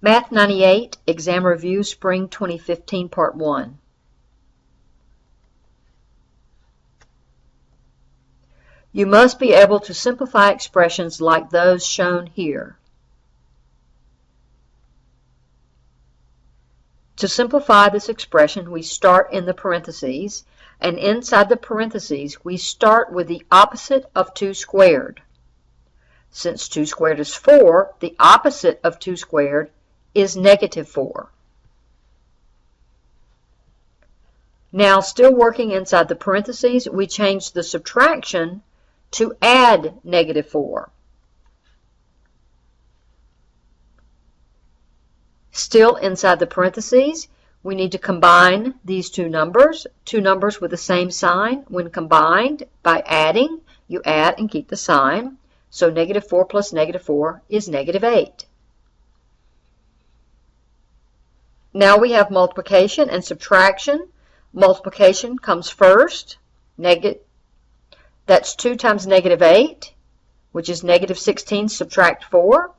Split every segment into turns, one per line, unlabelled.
Math 98, Exam Review, Spring 2015, Part 1. You must be able to simplify expressions like those shown here. To simplify this expression, we start in the parentheses, and inside the parentheses, we start with the opposite of 2 squared. Since 2 squared is 4, the opposite of 2 squared is negative 4. Now, still working inside the parentheses, we change the subtraction to add negative 4. Still inside the parentheses, we need to combine these two numbers with the same sign. When combined by adding, you add and keep the sign. So negative 4 plus negative 4 is negative 8. Now we have multiplication and subtraction. Multiplication comes first. That's 2 times negative 8, which is negative 16, subtract 4.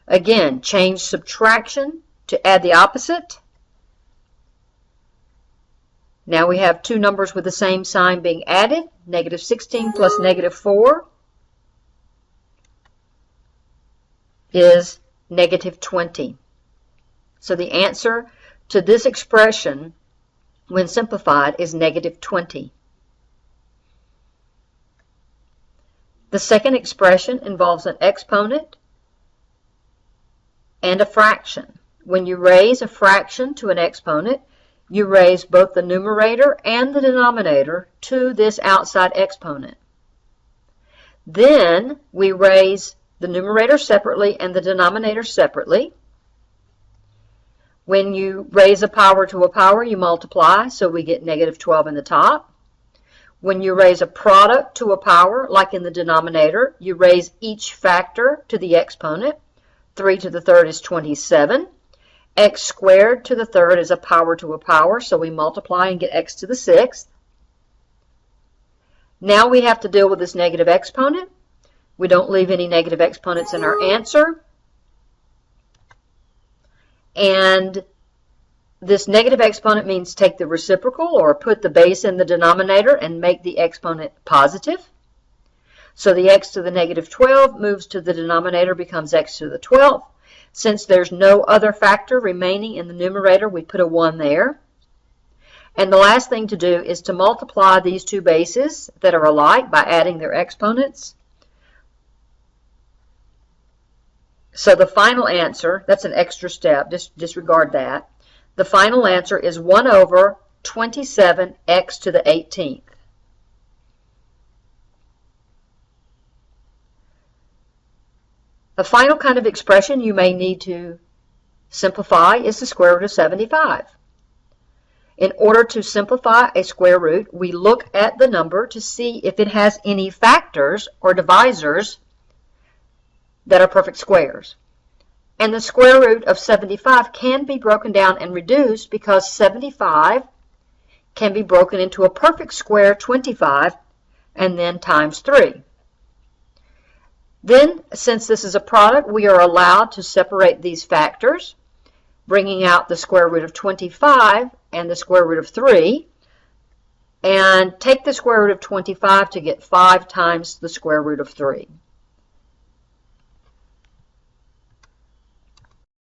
Again, change subtraction to add the opposite. Now we have two numbers with the same sign being added. Negative 16 plus negative 4 is negative 20. So the answer to this expression, when simplified, is negative 20. The second expression involves an exponent and a fraction. When you raise a fraction to an exponent, you raise both the numerator and the denominator to this outside exponent. Then we raise the numerator separately and the denominator separately. When you raise a power to a power, you multiply, so we get negative 12 in the top. When you raise a product to a power, like in the denominator, you raise each factor to the exponent. 3 to the third is 27. X squared to the third is a power to a power, so we multiply and get x to the sixth. Now we have to deal with this negative exponent. We don't leave any negative exponents in our answer. And this negative exponent means take the reciprocal or put the base in the denominator and make the exponent positive. So the x to the negative 12 moves to the denominator, becomes x to the 12th. Since there's no other factor remaining in the numerator, we put a 1 there. And the last thing to do is to multiply these two bases that are alike by adding their exponents. So the final answer, that's an extra step, disregard that. The final answer is 1 over 27x to the 18th. A final kind of expression you may need to simplify is the square root of 75. In order to simplify a square root, we look at the number to see if it has any factors or divisors that are perfect squares. And the square root of 75 can be broken down and reduced because 75 can be broken into a perfect square, 25, and then times 3. Then, since this is a product, we are allowed to separate these factors, bringing out the square root of 25 and the square root of 3, and take the square root of 25 to get 5 times the square root of 3.